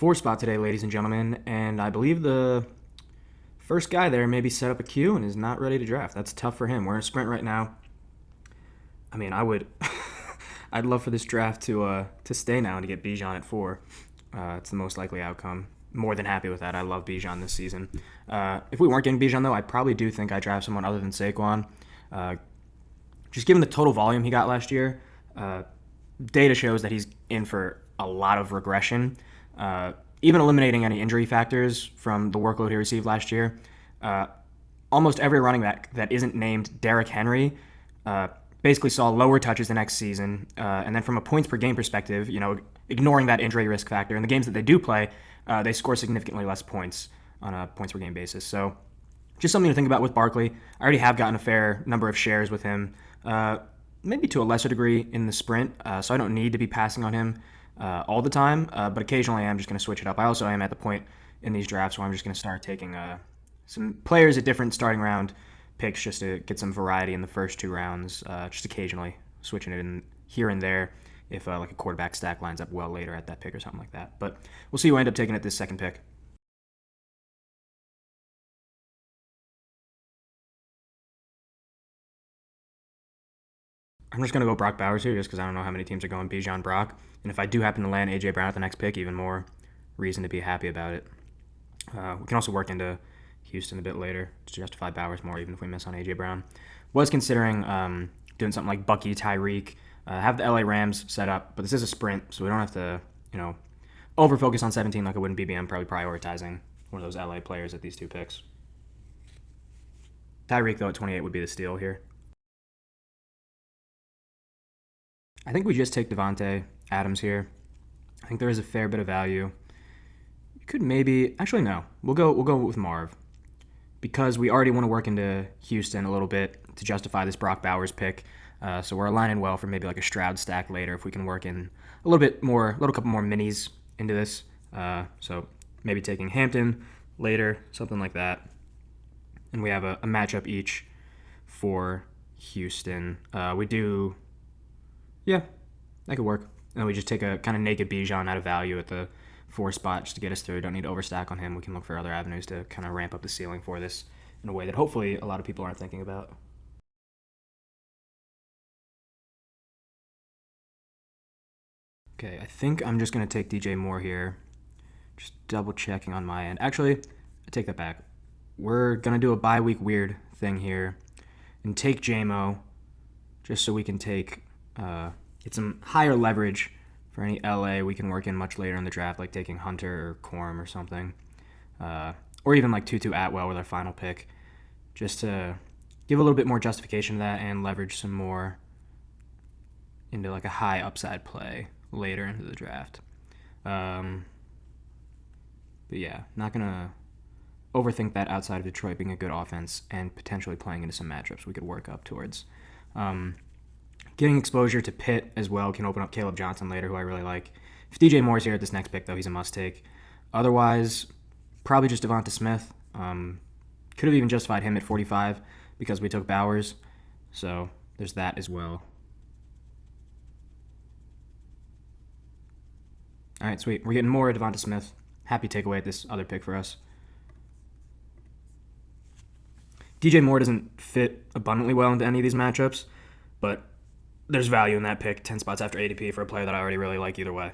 four spot today, ladies and gentlemen, and I believe the first guy there maybe set up a queue and is not ready to draft. That's tough for him. We're in a sprint right now. I mean, I would, I'd love for this draft to stay now and to get Bijan at 4. It's the most likely outcome. More than happy with that. I love Bijan this season. If we weren't getting Bijan though, I probably do think I'd draft someone other than Saquon. Just given the total volume he got last year, data shows that he's in for a lot of regression. Even eliminating any injury factors from the workload he received last year, almost every running back that isn't named Derrick Henry basically saw lower touches the next season. And then from a points per game perspective, ignoring that injury risk factor, in the games that they do play, they score significantly less points on a points per game basis. So just something to think about with Barkley. I already have gotten a fair number of shares with him, maybe to a lesser degree in the sprint, so I don't need to be passing on him all the time, but occasionally I'm just going to switch it up. I also am at the point in these drafts where I'm just going to start taking some players at different starting round picks just to get some variety in the first 2 rounds, just occasionally switching it in here and there if like a quarterback stack lines up well later at that pick or something like that. But we'll see who I end up taking at this second pick. I'm just going to go Brock Bowers here just because I don't know how many teams are going Bijan Brock. And if I do happen to land A.J. Brown at the next pick, even more reason to be happy about it. We can also work into Houston a bit later to justify Bowers more, even if we miss on A.J. Brown. Was considering doing something like Bucky, Tyreek, have the L.A. Rams set up, but this is a sprint, so we don't have to, over-focus on 17 like I would in BBM, probably prioritizing one of those L.A. players at these 2 picks. Tyreek, though, at 28 would be the steal here. I think we just take Devontae Adams here. I think there is a fair bit of value. You could maybe actually no. We'll go with Marv because we already want to work into Houston a little bit to justify this Brock Bowers pick. So we're aligning well for maybe like a Stroud stack later if we can work in a little couple more minis into this. So maybe taking Hampton later, something like that. And we have a matchup each for Houston. We do. Yeah, that could work. And then we just take a kind of naked Bijan out of value at the 4 spot just to get us through. Don't need to overstack on him. We can look for other avenues to kind of ramp up the ceiling for this in a way that hopefully a lot of people aren't thinking about. Okay, I think I'm just going to take DJ Moore here. Just double checking on my end. Actually, I take that back. We're going to do a bye week weird thing here and take JMO just so we can take... get some higher leverage for any LA we can work in much later in the draft, like taking Hunter or Corum or something. Or even like Tutu Atwell with our final pick, just to give a little bit more justification to that and leverage some more into like a high upside play later into the draft. But yeah, not going to overthink that outside of Detroit being a good offense and potentially playing into some matchups we could work up towards. Getting exposure to Pitt as well can open up Caleb Johnson later, who I really like. If DJ Moore's here at this next pick, though, he's a must-take. Otherwise, probably just Devonta Smith. Could have even justified him at 45 because we took Bowers. So there's that as well. All right, sweet. We're getting more Devonta Smith. Happy takeaway at this other pick for us. DJ Moore doesn't fit abundantly well into any of these matchups, but there's value in that pick 10 spots after ADP for a player that I already really like either way.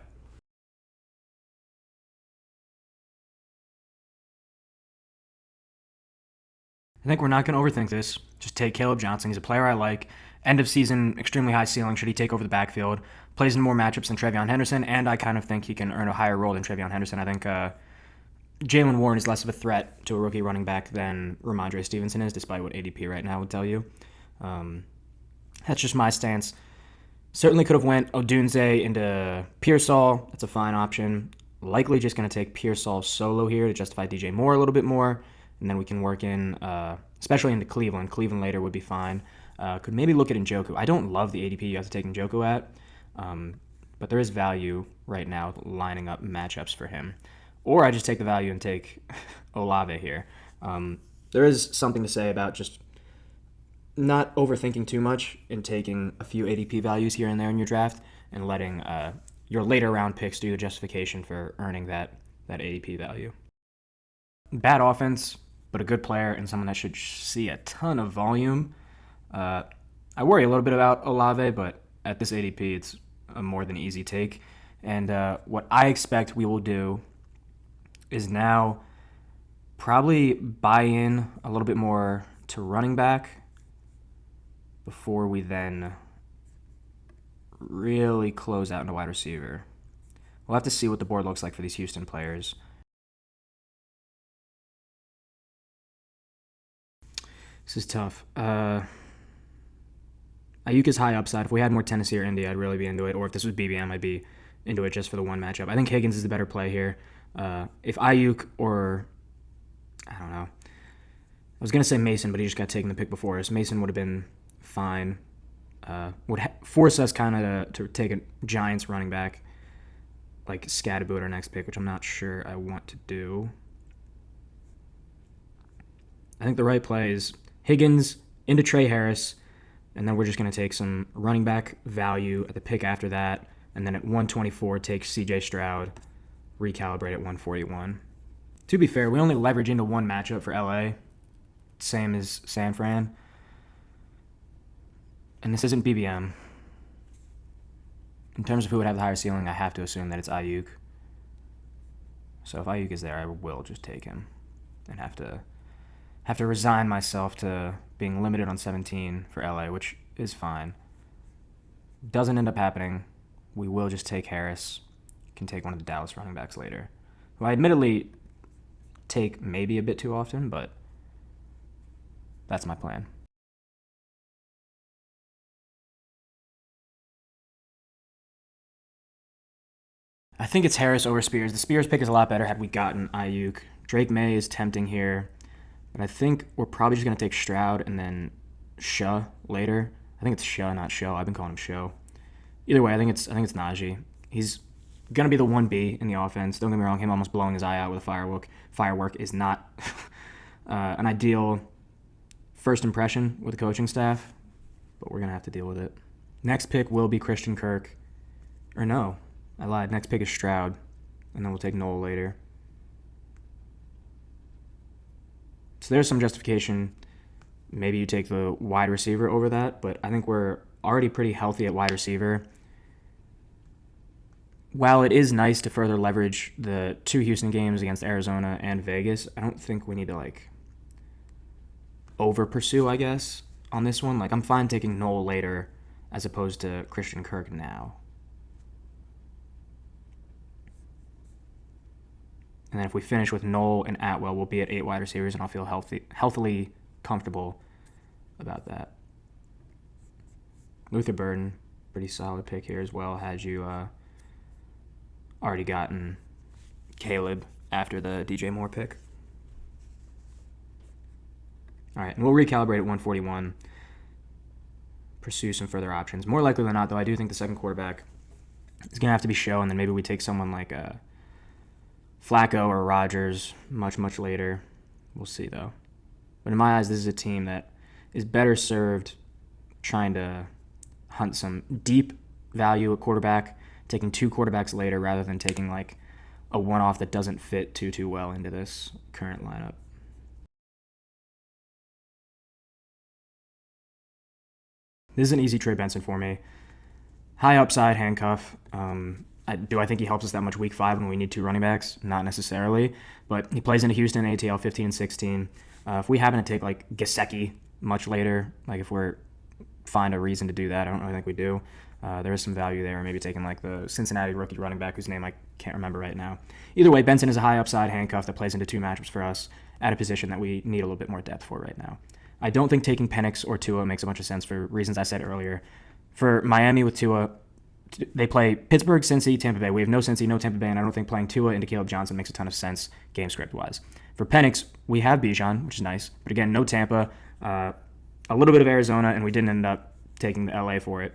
I think we're not going to overthink this. Just take Caleb Johnson. He's a player I like. End of season, extremely high ceiling. Should he take over the backfield? Plays in more matchups than Trevion Henderson, and I kind of think he can earn a higher role than Trevion Henderson. I think Jalen Warren is less of a threat to a rookie running back than Ramondre Stevenson is, despite what ADP right now would tell you. That's just my stance. Certainly could have went Odunze into Pearsall. That's a fine option. Likely just going to take Pearsall solo here to justify DJ Moore a little bit more. And then we can work in, especially into Cleveland. Cleveland later would be fine. Could maybe look at Njoku. I don't love the ADP you have to take Njoku at. But there is value right now lining up matchups for him. Or I just take the value and take Olave here. There is something to say about just not overthinking too much and taking a few ADP values here and there in your draft and letting your later round picks do the justification for earning that that ADP value. Bad offense, but a good player and someone that should see a ton of volume. I worry a little bit about Olave, but at this ADP, it's a more than easy take. And what I expect we will do is now probably buy in a little bit more to running back before we then really close out into wide receiver. We'll have to see what the board looks like for these Houston players. This is tough. Ayuk is high upside. If we had more Tennessee or Indy, I'd really be into it. Or if this was BBM, I'd be into it just for the one matchup. I think Higgins is the better play here. If Ayuk or, I don't know. I was going to say Mason, but he just got taken the pick before us. Mason would have been fine. Would force us kind of to take a Giants running back, like Scadaboo at our next pick, which I'm not sure I want to do. I think the right play is Higgins into Trey Harris, and then we're just going to take some running back value at the pick after that, and then at 124 take CJ Stroud, recalibrate at 141. To be fair, we only leverage into one matchup for LA, same as San Fran. And this isn't BBM. In terms of who would have the higher ceiling, I have to assume that it's Ayuk. So if Ayuk is there, I will just take him and have to resign myself to being limited on 17 for LA, which is fine. Doesn't end up happening. We will just take Harris. Can take one of the Dallas running backs later, who I admittedly take maybe a bit too often, but that's my plan. I think it's Harris over Spears. The Spears pick is a lot better had we gotten Ayuk. Drake May is tempting here, but I think we're probably just going to take Stroud and then Shah later. I think it's Shah, not Show. I've been calling him Show. Either way, I think it's Najee. He's going to be the 1B in the offense. Don't get me wrong, him almost blowing his eye out with a firework is not an ideal first impression with the coaching staff, but we're going to have to deal with it. Next pick will be Christian Kirk. Or no, I lied. Next pick is Stroud, and then we'll take Noel later. So there's some justification. Maybe you take the wide receiver over that, but I think we're already pretty healthy at wide receiver. While it is nice to further leverage the two Houston games against Arizona and Vegas, I don't think we need to over pursue, I guess, on this one. I'm fine taking Noel later as opposed to Christian Kirk now. And then if we finish with Noel and Atwell, we'll be at 8 wide receivers, and I'll feel healthily comfortable about that. Luther Burden, pretty solid pick here as well. Had you already gotten Caleb after the DJ Moore pick. All right, and we'll recalibrate at 141. Pursue some further options. More likely than not, though, I do think the second quarterback is going to have to be Show, and then maybe we take someone like Flacco or Rodgers much later. We'll see, though. But in my eyes, this is a team that is better served trying to hunt some deep value at quarterback, taking 2 quarterbacks later rather than taking a one-off that doesn't fit too well into this current lineup. This is an easy Trey Benson for me. High upside handcuff. Do I think he helps us that much week 5 when we need 2 running backs? Not necessarily, but he plays into Houston, ATL 15 and 16. If we happen to take Gesicki much later, if we're find a reason to do that, I don't really think we do. There is some value there, maybe taking the Cincinnati rookie running back whose name I can't remember right now. Either way, Benson is a high upside handcuff that plays into 2 matchups for us at a position that we need a little bit more depth for right now. I don't think taking Penix or Tua makes a bunch of sense for reasons I said earlier. For Miami with Tua, they play Pittsburgh, Cincy, Tampa Bay. We have no Cincy, no Tampa Bay, and I don't think playing Tua into Caleb Johnson makes a ton of sense game script-wise. For Penix, we have Bijan, which is nice, but again, no Tampa, a little bit of Arizona, and we didn't end up taking the LA for it.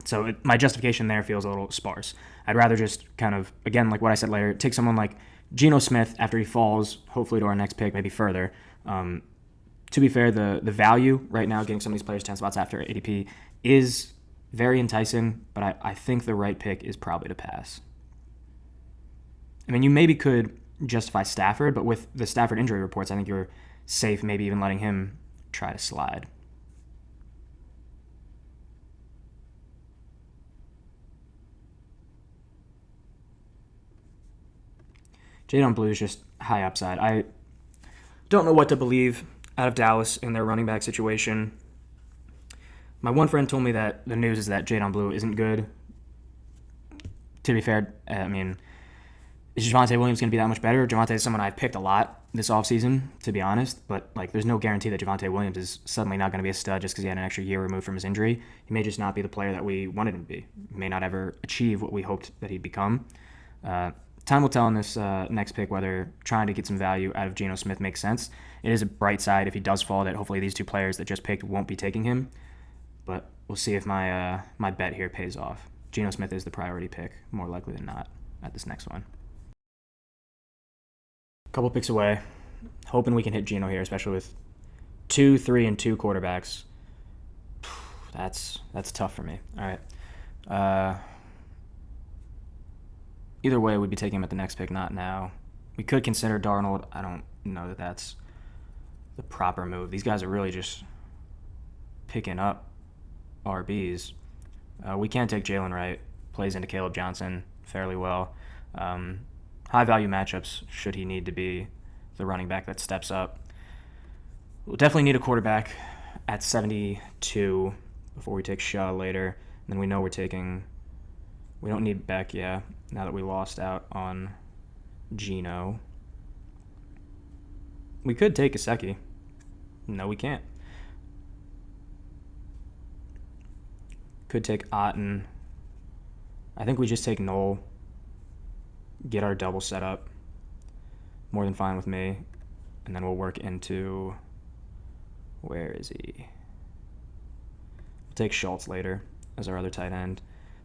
So my justification there feels a little sparse. I'd rather just kind of, again, like what I said later, take someone like Geno Smith after he falls, hopefully to our next pick, maybe further. To be fair, the value right now, getting some of these players 10 spots after ADP, is very enticing, but I think the right pick is probably to pass. I mean, you maybe could justify Stafford, but with the Stafford injury reports, I think you're safe maybe even letting him try to slide. Jadon Blue is just high upside. I don't know what to believe out of Dallas in their running back situation. My one friend told me that the news is that Jadon Blue isn't good. To be fair, I mean, is Javonte Williams going to be that much better? Javonte is someone I've picked a lot this offseason, to be honest, but like, there's no guarantee that Javonte Williams is suddenly not going to be a stud just because he had an extra year removed from his injury. He may just not be the player that we wanted him to be. He may not ever achieve what we hoped that he'd become. Time will tell in this next pick whether trying to get some value out of Geno Smith makes sense. It is a bright side if he does fall that hopefully these two players that just picked won't be taking him, but we'll see if my bet here pays off. Geno Smith is the priority pick, more likely than not, at this next one. Couple picks away, hoping we can hit Geno here, especially with 2, 3, and 2 quarterbacks. That's tough for me. All right. Either way, we'd be taking him at the next pick, not now. We could consider Darnold. I don't know that that's the proper move. These guys are really just picking up RBs. We can take Jalen Wright. Plays into Caleb Johnson fairly well. High-value matchups should he need to be the running back that steps up. We'll definitely need a quarterback at 72 before we take Shaw later. And then we know we're taking... We don't need Beck, yeah, now that we lost out on Geno. We could take Gesicki. No, we can't. Could take Otten. I think we just take Knoll. Get our double set up. More than fine with me. And then we'll work into... Where is he? We'll take Schultz later as our other tight end.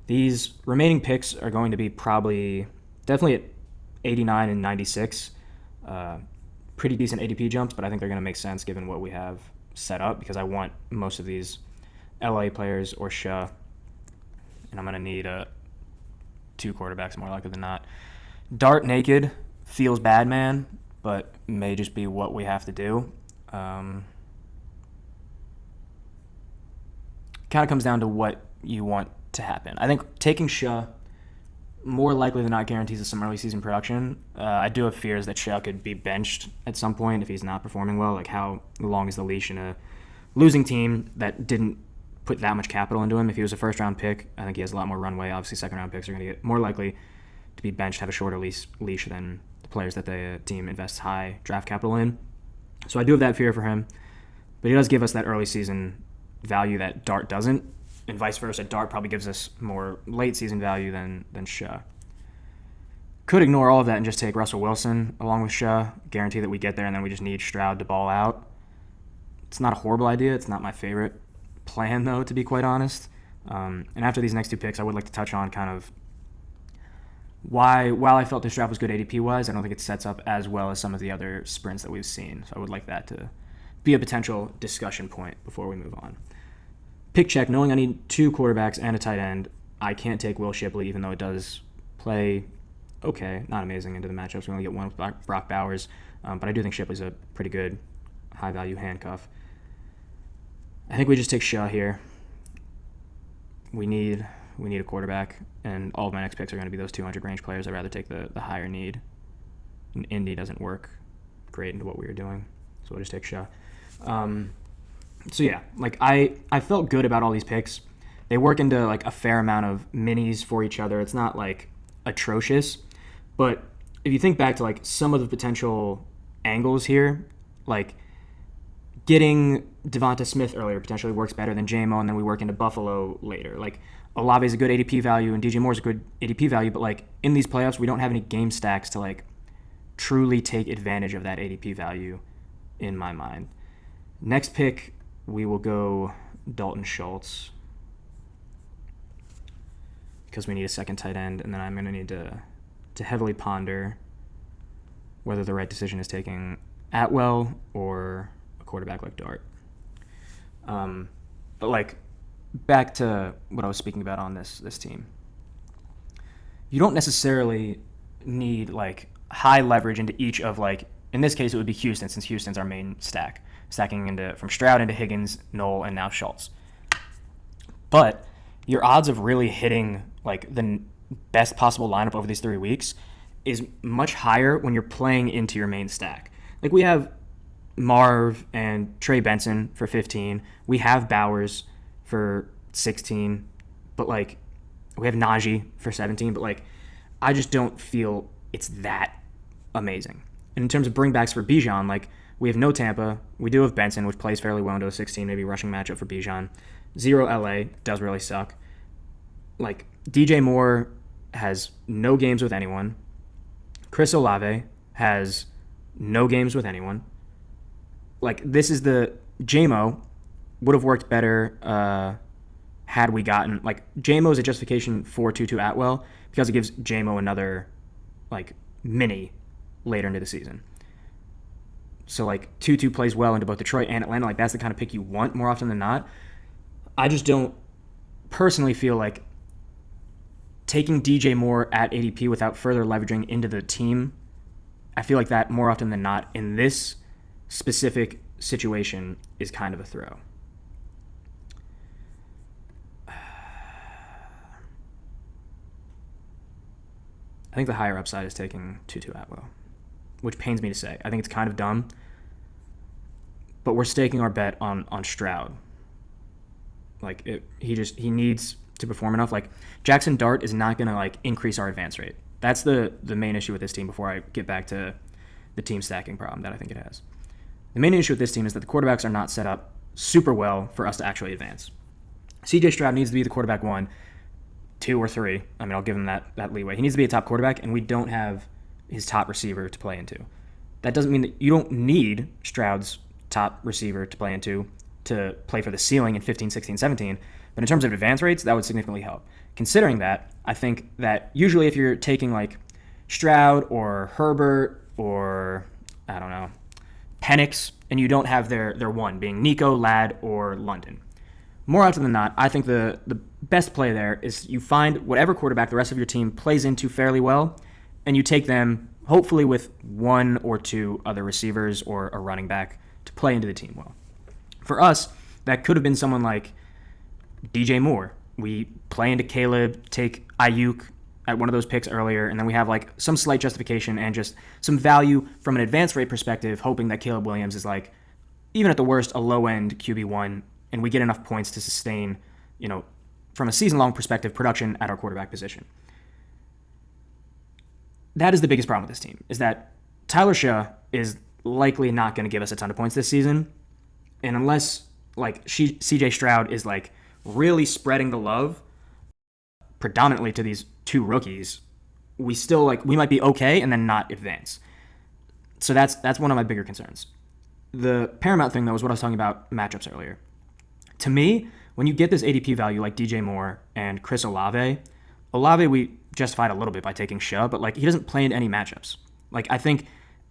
These remaining picks are going to be definitely at 89 and 96. Pretty decent ADP jumps, but I think they're going to make sense given what we have set up because I want most of these LA players or Shah, and I'm going to need 2 quarterbacks more likely than not. Dart naked feels bad, man, but may just be what we have to do. Kind of comes down to what you want to happen. I think taking Shah more likely than not guarantees us some early season production. I do have fears that Shah could be benched at some point if he's not performing well. Like, how long is the leash in a losing team that didn't put that much capital into him? If he was a first-round pick, I think he has a lot more runway. Obviously, second-round picks are going to get more likely to be benched, have a shorter leash than the players that the team invests high draft capital in. So I do have that fear for him. But he does give us that early season value that Dart doesn't. And vice versa, Dart probably gives us more late season value than Shah. Could ignore all of that and just take Russell Wilson along with Shah, guarantee that we get there, and then we just need Stroud to ball out. It's not a horrible idea. It's not my favorite plan, though, to be quite honest. And after these next 2 picks, I would like to touch on kind of why, while I felt this draft was good ADP-wise, I don't think it sets up as well as some of the other sprints that we've seen. So I would like that to be a potential discussion point before we move on. Pick check, knowing I need 2 quarterbacks and a tight end, I can't take Will Shipley, even though it does play okay, not amazing into the matchups. We only get one with Brock Bowers, but I do think Shipley's a pretty good high-value handcuff. I think we just take Shah here. We need a quarterback, and all of my next picks are going to be those 200 range players. I'd rather take the higher need. And Indy doesn't work great into what we were doing, so we'll just take Shah. So yeah, like I felt good about all these picks. They work into like a fair amount of minis for each other. It's not like atrocious, but if you think back to like some of the potential angles here, like getting Devonta Smith earlier potentially works better than J-Mo, and then we work into Buffalo later. Like Olave is a good ADP value and DJ Moore is a good ADP value, but like in these playoffs, we don't have any game stacks to like truly take advantage of that ADP value in my mind. Next pick, we will go Dalton Schultz because we need a second tight end, and then I'm going to need to heavily ponder whether the right decision is taking Atwell or a quarterback like Dart. But like back to what I was speaking about on this team. You don't necessarily need like high leverage into each of like, in this case it would be Houston, since Houston's our main stack, stacking into from Stroud into Higgins, Knoll, and now Schultz. But your odds of really hitting like the best possible lineup over these 3 weeks is much higher when you're playing into your main stack. Like we have Marv and Trey Benson for 15. We have Bowers for 16, but like we have Najee for 17, but like I just don't feel it's that amazing. And in terms of bringbacks for Bijan, like we have no Tampa. We do have Benson, which plays fairly well into a 16, maybe rushing matchup for Bijan. 0 LA does really suck. Like DJ Moore has no games with anyone. Chris Olave has no games with anyone. Like this is the JMO would have worked better had we gotten like JMO is a justification for Tutu Atwell because it gives JMO another like mini later into the season. So like Tutu plays well into both Detroit and Atlanta. Like that's the kind of pick you want more often than not. I just don't personally feel like taking DJ Moore at ADP without further leveraging into the team. I feel like that more often than not in this specific situation is kind of a throw. I think the higher upside is taking Tutu Atwell, which pains me to say. I think it's kind of dumb, but we're staking our bet on Stroud. Like he needs to perform enough. Like Jackson Dart is not going to like increase our advance rate. That's the main issue with this team before I get back to the team stacking problem that I think it has. The main issue with this team is that the quarterbacks are not set up super well for us to actually advance. CJ Stroud needs to be the quarterback 1, 2, or 3. I mean, I'll give him that leeway. He needs to be a top quarterback, and we don't have his top receiver to play into. That doesn't mean that you don't need Stroud's top receiver to play into to play for the ceiling in 15, 16, 17. But in terms of advance rates, that would significantly help. Considering that, I think that usually if you're taking like Stroud or Herbert or, I don't know, Penix, and you don't have their 1 being Nico, Ladd, or London. More often than not, I think the best play there is you find whatever quarterback the rest of your team plays into fairly well, and you take them hopefully with 1 or 2 other receivers or a running back to play into the team well. For us, that could have been someone like DJ Moore. We play into Caleb, take Ayuk at one of those picks earlier, and then we have like some slight justification and just some value from an advance rate perspective, hoping that Caleb Williams is like, even at the worst, a low-end QB1, and we get enough points to sustain, from a season-long perspective, production at our quarterback position. That is the biggest problem with this team, is that Tyler Shah is likely not going to give us a ton of points this season, and unless like CJ Stroud is like really spreading the love predominantly to these 2 rookies, we might be okay and then not advance. So that's one of my bigger concerns. The paramount thing though is what I was talking about matchups earlier. To me, when you get this ADP value like DJ Moore and Chris Olave we justified a little bit by taking Shah, but like he doesn't play in any matchups. Like I think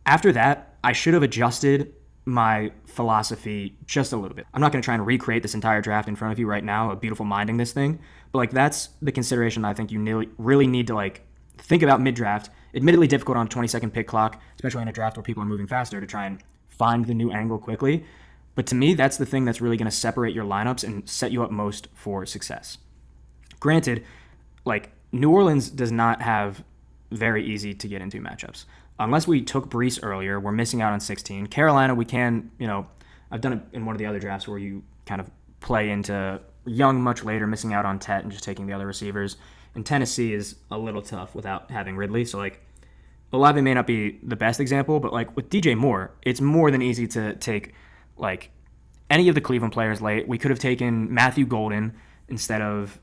after that, I should have adjusted my philosophy just a little bit. I'm not going to try and recreate this entire draft in front of you right now, a beautiful minding this thing, but like that's the consideration that I think you really need to like think about mid-draft. Admittedly difficult on a 20-second pick clock, especially in a draft where people are moving faster to try and find the new angle quickly. But to me, that's the thing that's really going to separate your lineups and set you up most for success. Granted, like New Orleans does not have very easy to get into matchups. Unless we took Brees earlier, we're missing out on 16. Carolina, we can, I've done it in one of the other drafts where you kind of play into Young much later, missing out on Tet and just taking the other receivers. And Tennessee is a little tough without having Ridley. So, like, Olave may not be the best example, but, like, with DJ Moore, it's more than easy to take, like, any of the Cleveland players late. We could have taken Matthew Golden instead of,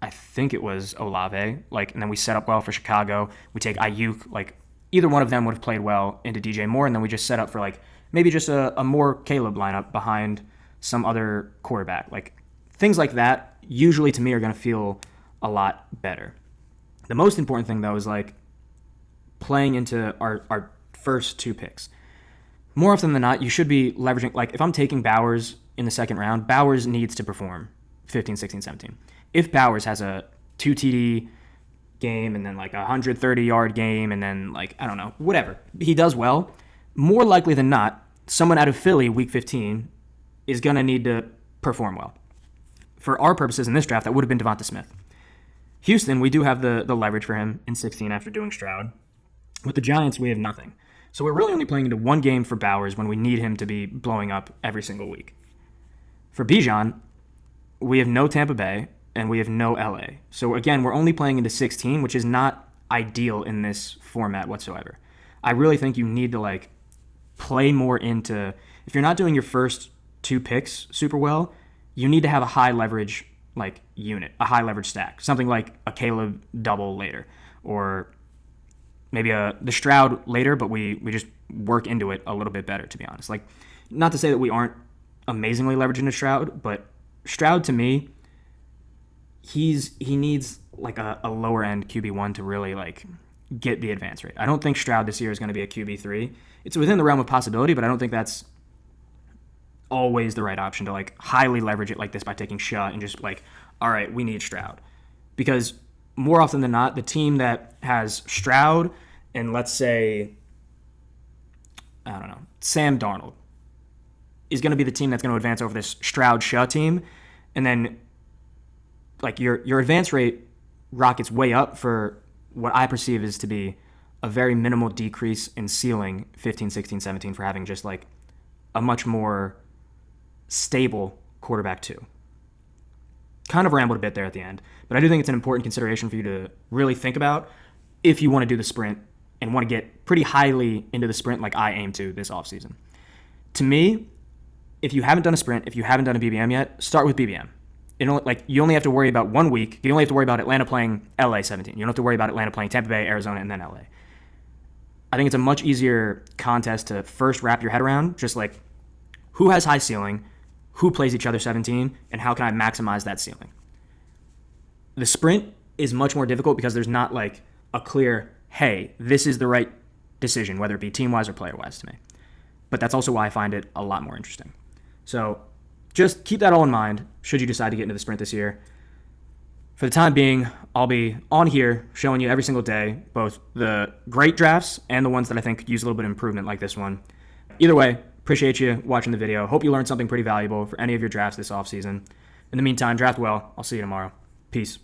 I think it was Olave. Like, and then we set up well for Chicago. We take Ayuk, like, either one of them would have played well into DJ Moore, and then we just set up for, like, maybe just a more Caleb lineup behind some other quarterback. Like, things like that usually to me are going to feel a lot better. The most important thing, though, is, like, playing into our first 2 picks. More often than not, you should be leveraging, like, if I'm taking Bowers in the second round, Bowers needs to perform 15, 16, 17. If Bowers has a 2 TD, game and then like a 130-yard game and then like, I don't know, whatever. He does well. More likely than not, someone out of Philly week 15 is going to need to perform well. For our purposes in this draft, that would have been Devonta Smith. Houston, we do have the leverage for him in 16 after doing Stroud. With the Giants, we have nothing. So we're really only playing into one game for Bowers when we need him to be blowing up every single week. For Bijan, we have no Tampa Bay and we have no LA. So again, we're only playing into 16, which is not ideal in this format whatsoever. I really think you need to like play more into, if you're not doing your first 2 picks super well, you need to have a high leverage like unit, a high leverage stack, something like a Caleb double later, or maybe the Stroud later, but we just work into it a little bit better, to be honest. Like, not to say that we aren't amazingly leveraging the Stroud, but Stroud to me, he needs like a lower end QB1 to really like get the advance rate. I don't think Stroud this year is going to be a QB3. It's within the realm of possibility, but I don't think that's always the right option to like highly leverage it like this by taking Shut and just like, all right, we need Stroud. Because more often than not, the team that has Stroud and let's say, I don't know, Sam Darnold is going to be the team that's going to advance over this Stroud-Shut team. And then like your advance rate rockets way up for what I perceive is to be a very minimal decrease in ceiling 15, 16, 17 for having just like a much more stable quarterback 2. Kind of rambled a bit there at the end, but I do think it's an important consideration for you to really think about if you want to do the sprint and want to get pretty highly into the sprint like I aim to this offseason. To me, if you haven't done a sprint, if you haven't done a BBM yet, start with BBM. You only have to worry about 1 week. You only have to worry about Atlanta playing LA 17. You don't have to worry about Atlanta playing Tampa Bay, Arizona, and then LA. I think it's a much easier contest to first wrap your head around, just like who has high ceiling, who plays each other 17, and how can I maximize that ceiling. The sprint is much more difficult because there's not like a clear, hey, this is the right decision, whether it be team-wise or player-wise to me. But that's also why I find it a lot more interesting. So just keep that all in mind should you decide to get into the sprint this year. For the time being, I'll be on here showing you every single day both the great drafts and the ones that I think use a little bit of improvement like this one. Either way, appreciate you watching the video. Hope you learned something pretty valuable for any of your drafts this offseason. In the meantime, draft well. I'll see you tomorrow. Peace.